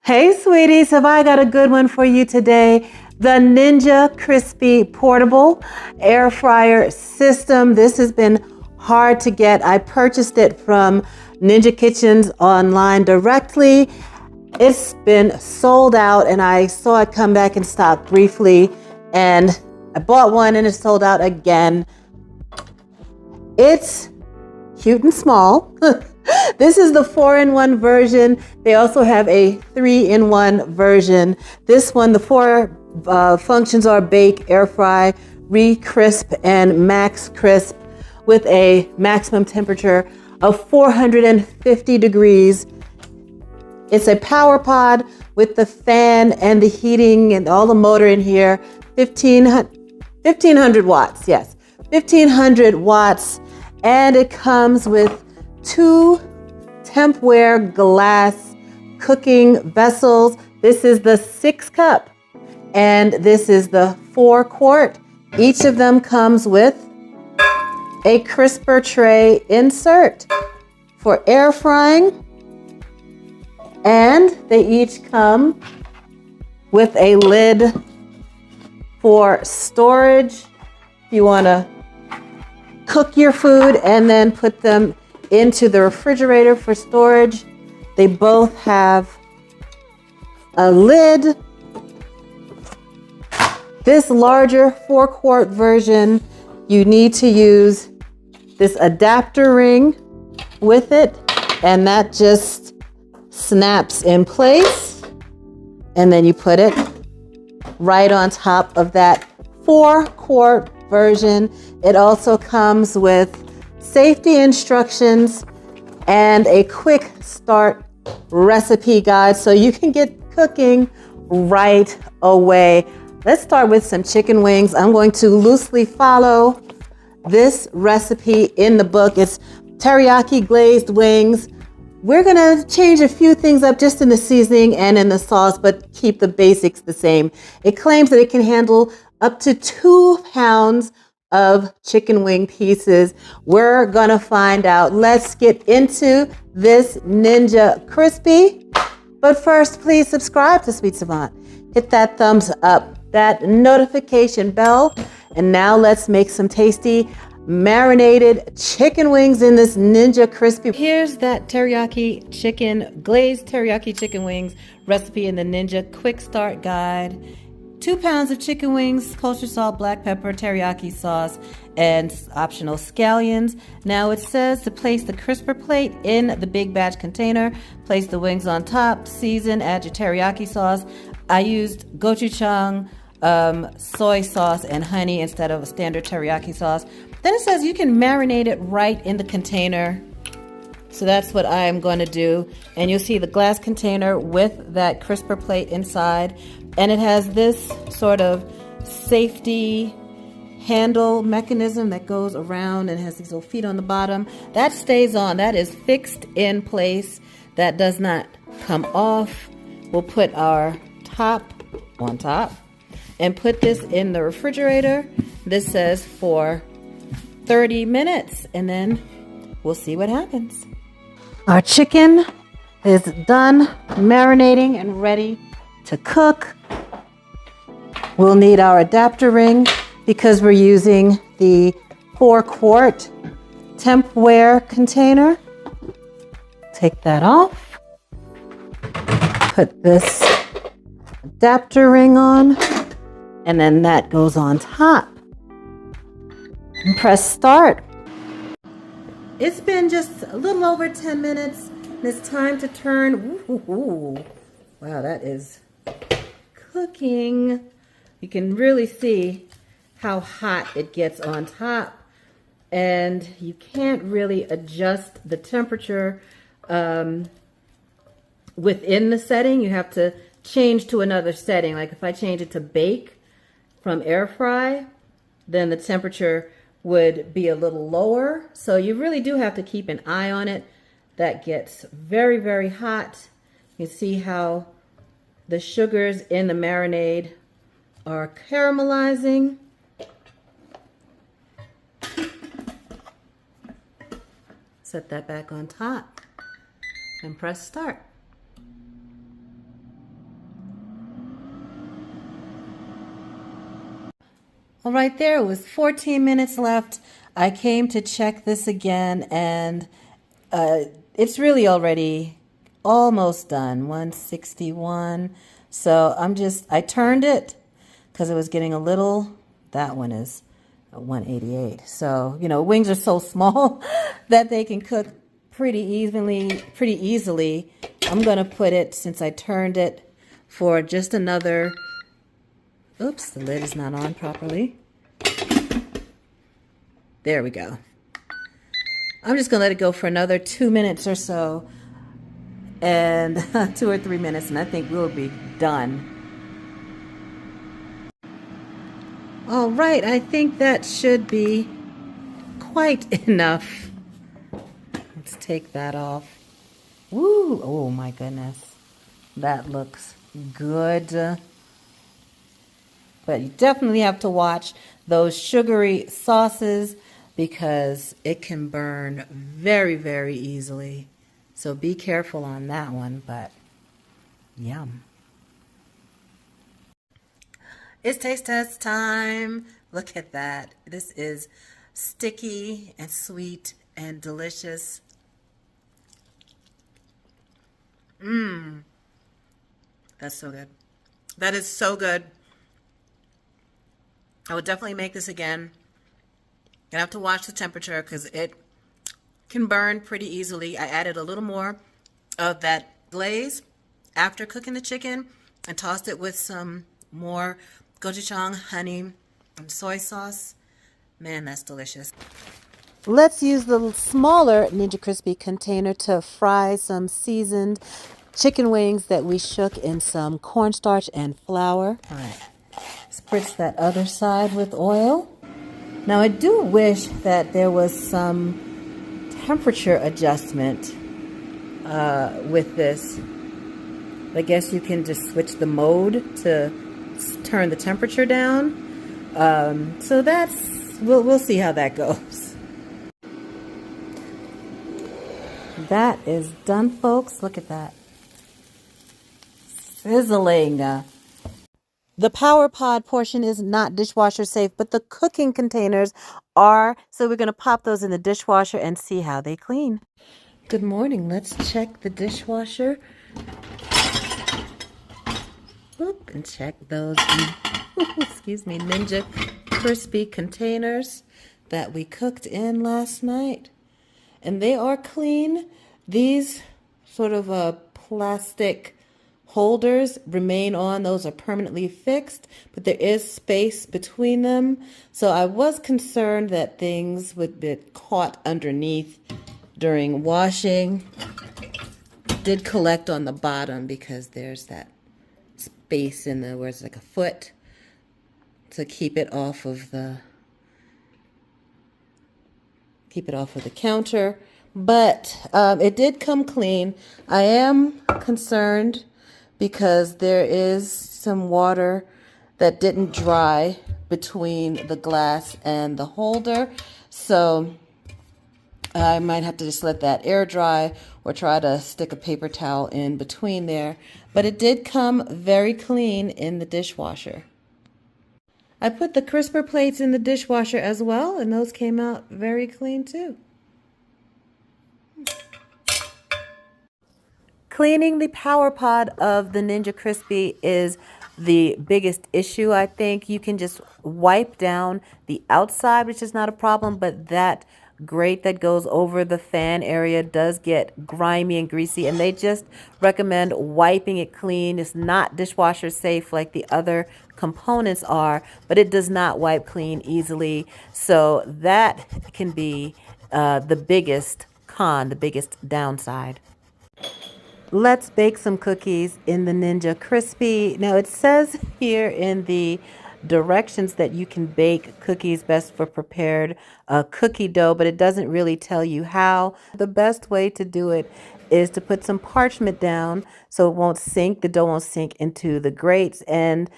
Hey sweeties, have I got a good one for you today? The Ninja Crispi portable air fryer system. This has been hard to get. I purchased it from Ninja Kitchens online directly. It's been sold out and I saw it come back in stock briefly and I bought one and it's sold out again. It's cute and small. This is the 4-in-1 version. They also have a 3-in-1 version. This one, the four functions are bake, air fry, re-crisp, and max crisp with a maximum temperature of 450 degrees. It's a power pod with the fan and the heating and all the motor in here. 1500 watts, yes. 1500 watts. And it comes with 2 tempware glass cooking vessels. This is the 6-cup and this is the 4-quart. Each of them comes with a crisper tray insert for air frying, and they each come with a lid for storage. If you want to cook your food and then put them into the refrigerator for storage. They both have a lid. This larger 4-quart version, you need to use this adapter ring with it, and that just snaps in place, and then you put it right on top of that 4-quart version. It also comes with safety instructions and a quick start recipe guide so you can get cooking right away. Let's start with some chicken wings. I'm going to loosely follow this recipe in the book. It's teriyaki glazed wings. We're gonna change a few things up just in the seasoning and in the sauce, but keep the basics the same. It claims that it can handle up to 2 pounds of chicken wing pieces. We're gonna find out. Let's get into this Ninja Crispi. But first, please subscribe to Sweet Savant. Hit that thumbs up, that notification bell. And now let's make some tasty marinated chicken wings in this Ninja Crispi. Here's that teriyaki chicken, glazed teriyaki chicken wings recipe in the Ninja Quick Start Guide. 2 pounds of chicken wings, kosher salt, black pepper, teriyaki sauce, and optional scallions. Now it says to place the crisper plate in the big batch container. Place the wings on top, season, add your teriyaki sauce. I used gochujang, soy sauce, and honey instead of a standard teriyaki sauce. Then it says you can marinate it right in the container. So that's what I'm going to do. And you'll see the glass container with that crisper plate inside. And it has this sort of safety handle mechanism that goes around and has these little feet on the bottom. That stays on. That is fixed in place. That does not come off. We'll put our top on top and put this in the refrigerator. This says for 30 minutes, and then we'll see what happens. Our chicken is done marinating and ready to cook. We'll need our adapter ring because we're using the 4-quart tempware container. Take that off. Put this adapter ring on, and then that goes on top. And press start. It's been just a little over 10 minutes. And it's time to turn. Ooh. Wow, that is cooking. You can really see how hot it gets on top. And you can't really adjust the temperature within the setting. You have to change to another setting. Like if I change it to bake from air fry, then the temperature would be a little lower. So you really do have to keep an eye on it. That gets very, very hot. You see how the sugars in the marinade are caramelizing. Set that back on top and press start. Well, right there, it was 14 minutes left. I came to check this again, and it's really already almost done, 161. So I turned it because it was getting a little, that one is 188. So, wings are so small that they can cook pretty easily. I'm going to put it, since I turned it, for just another, oops, the lid is not on properly. There we go. I'm just going to let it go for another 2 minutes or so, and 2 or 3 minutes, and I think we'll be done. All right, I think that should be quite enough. Let's take that off. Woo! Oh my goodness. That looks good. But you definitely have to watch those sugary sauces because it can burn very, very easily. So be careful on that one, but yum. It's taste test time. Look at that. This is sticky and sweet and delicious. That's so good. That is so good. I would definitely make this again. Gonna have to watch the temperature because it can burn pretty easily. I added a little more of that glaze after cooking the chicken and tossed it with some more gochujang, honey, and soy sauce. Man, that's delicious. Let's use the smaller Ninja Crispi container to fry some seasoned chicken wings that we shook in some cornstarch and flour. All right, spritz that other side with oil. Now I do wish that there was some temperature adjustment with this. I guess you can just switch the mode to turn the temperature down. So we'll see how that goes. That is done, folks. Look at that. Sizzling. The Power Pod portion is not dishwasher safe, but the cooking containers are. So we're going to pop those in the dishwasher and see how they clean. Good morning. Let's check the dishwasher. Oop, and check those, excuse me, Ninja Crispi containers that we cooked in last night. And they are clean. These sort of plastic holders remain on. Those are permanently fixed, but there is space between them. So I was concerned that things would get caught underneath during washing. Did collect on the bottom because there's that space in the where it's like a foot to keep it off of the counter. But it did come clean. I am concerned because there is some water that didn't dry between the glass and the holder. So I might have to just let that air dry or try to stick a paper towel in between there. But it did come very clean in the dishwasher. I put the crisper plates in the dishwasher as well, and those came out very clean too. Cleaning the Power Pod of the Ninja Crispi is the biggest issue, I think. You can just wipe down the outside, which is not a problem, but that grate that goes over the fan area does get grimy and greasy, and they just recommend wiping it clean. It's not dishwasher safe like the other components are, but it does not wipe clean easily. So that can be the biggest con, the biggest downside. Let's bake some cookies in the Ninja Crispi. Now it says here in the directions that you can bake cookies best for prepared cookie dough, but it doesn't really tell you how. The best way to do it is to put some parchment down so it won't sink, the dough won't sink into the grates, and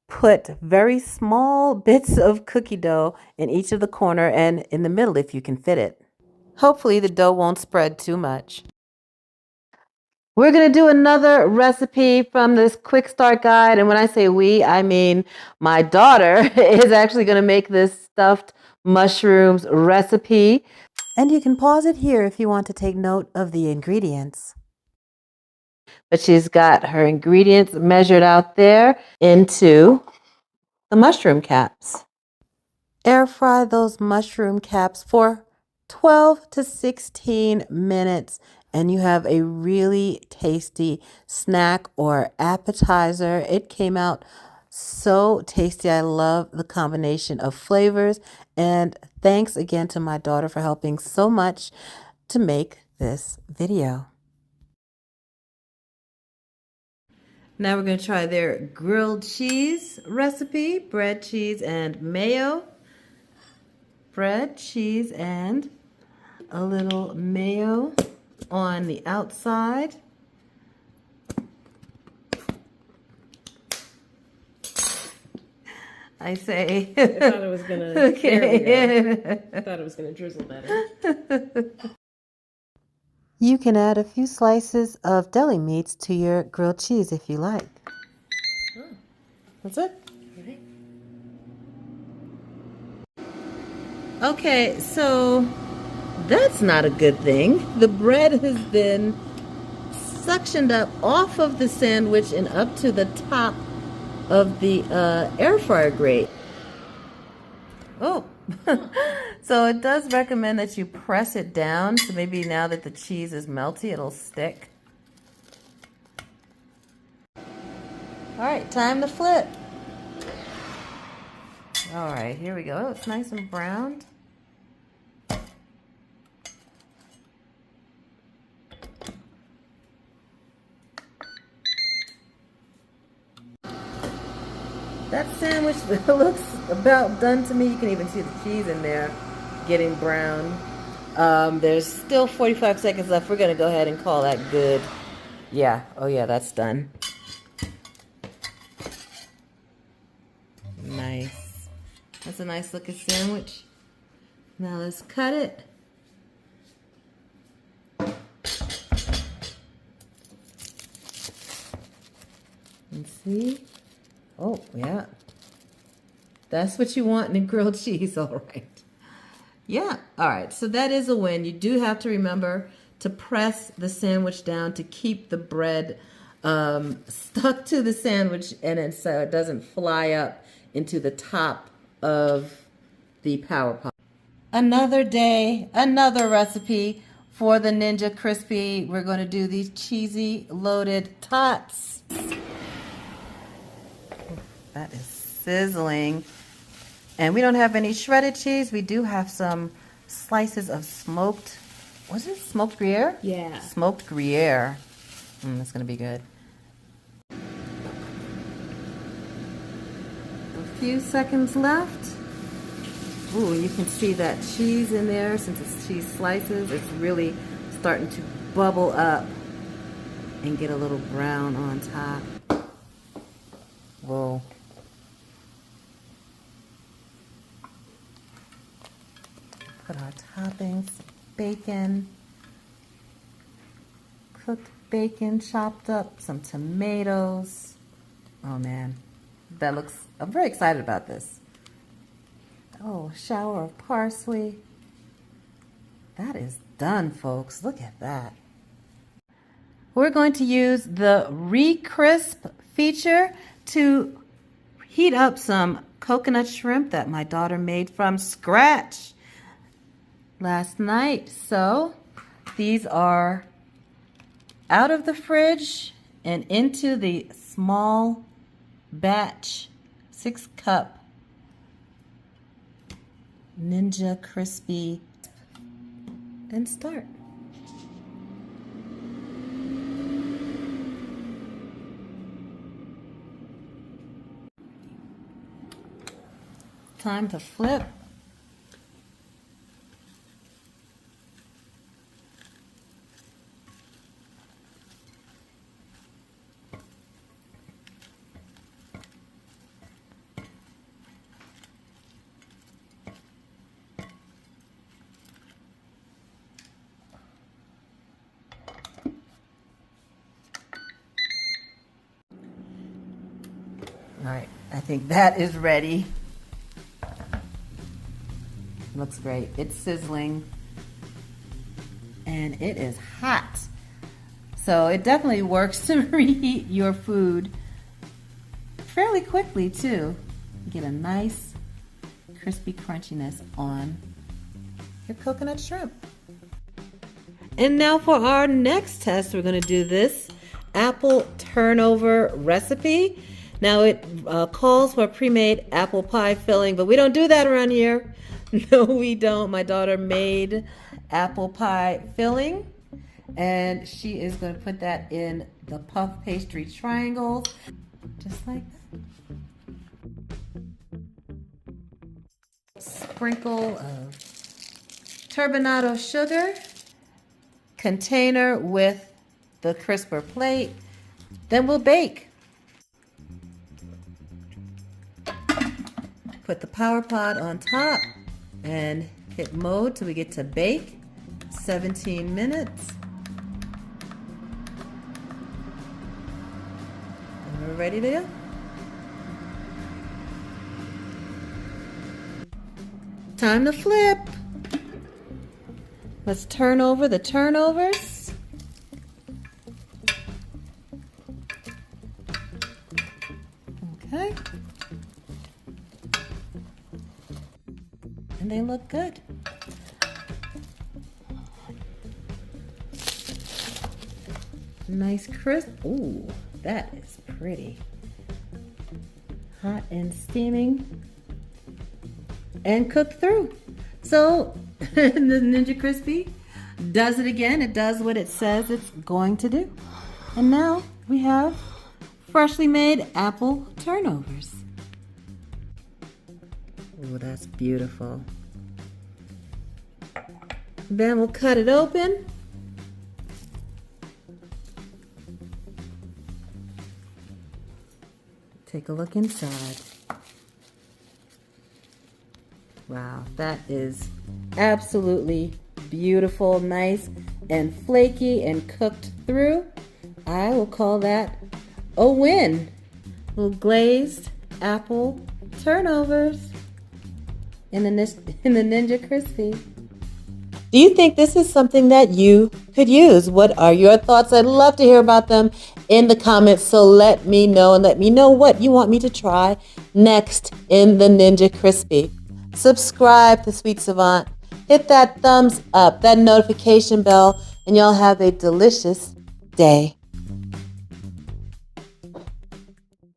put very small bits of cookie dough in each of the corner and in the middle if you can fit it. Hopefully the dough won't spread too much. We're going to do another recipe from this quick start guide. And when I say we, I mean my daughter is actually going to make this stuffed mushrooms recipe. And you can pause it here if you want to take note of the ingredients. But she's got her ingredients measured out there into the mushroom caps. Air fry those mushroom caps for 12 to 16 minutes. And you have a really tasty snack or appetizer. It came out so tasty. I love the combination of flavors. And thanks again to my daughter for helping so much to make this video. Now we're going to try their grilled cheese recipe. Bread, cheese, and mayo. Bread, cheese, and a little mayo on the outside. I say. I thought it was gonna. Okay. I thought it was gonna drizzle better. You can add a few slices of deli meats to your grilled cheese if you like. Oh, that's it. Okay, so that's not a good thing. The bread has been suctioned up off of the sandwich and up to the top of the air fryer grate. Oh, so it does recommend that you press it down. So maybe now that the cheese is melty, it'll stick. All right, time to flip. All right, here we go. Oh, it's nice and browned. That sandwich looks about done to me. You can even see the cheese in there getting brown. There's still 45 seconds left. We're going to go ahead and call that good. Yeah. Oh, yeah, that's done. Nice. That's a nice looking sandwich. Now let's cut it. And see. Oh, yeah. That's what you want in a grilled cheese, all right. Yeah, all right. So that is a win. You do have to remember to press the sandwich down to keep the bread stuck to the sandwich and so it doesn't fly up into the top of the power pot. Another day, another recipe for the Ninja Crispi. We're going to do these cheesy loaded tots. That is sizzling. And we don't have any shredded cheese. We do have some slices of smoked, was it smoked Gruyere? Yeah. Smoked Gruyere. That's going to be good. A few seconds left. Ooh, you can see that cheese in there. Since it's cheese slices, it's really starting to bubble up and get a little brown on top. Whoa. Put our toppings, bacon, cooked bacon chopped up, some tomatoes. Oh man, that looks, I'm very excited about this. Oh, shower of parsley. That is done, folks. Look at that. We're going to use the re-crisp feature to heat up some coconut shrimp that my daughter made from scratch last night. So these are out of the fridge and into the small batch 6-cup Ninja Crispi and start. Time to flip. All right, I think that is ready. Looks great. It's sizzling and it is hot. So it definitely works to reheat your food fairly quickly too. Get a nice crispy crunchiness on your coconut shrimp. And now for our next test, we're going to do this apple turnover recipe. Now it calls for a pre-made apple pie filling, but we don't do that around here. No, we don't. My daughter made apple pie filling, and she is going to put that in the puff pastry triangles, just like that. Sprinkle of turbinado sugar, container with the crisper plate, then we'll bake. Put the power pod on top and hit mode till we get to bake. 17 minutes. And we're ready to go. Time to flip. Let's turn over the turnovers. Okay. And they look good. Nice crisp. Ooh, that is pretty. Hot and steaming and cooked through. So the Ninja Crispi does it again. It does what it says it's going to do. And now we have freshly made apple turnovers. Oh, that's beautiful. Then we'll cut it open. Take a look inside. Wow, that is absolutely beautiful, nice and flaky and cooked through. I will call that a win. Little glazed apple turnovers in the Ninja Crispi. Do you think this is something that you could use? What are your thoughts? I'd love to hear about them in the comments. So let me know, and let me know what you want me to try next in the Ninja Crispi. Subscribe to Sweet Savant. Hit that thumbs up, that notification bell, and y'all have a delicious day.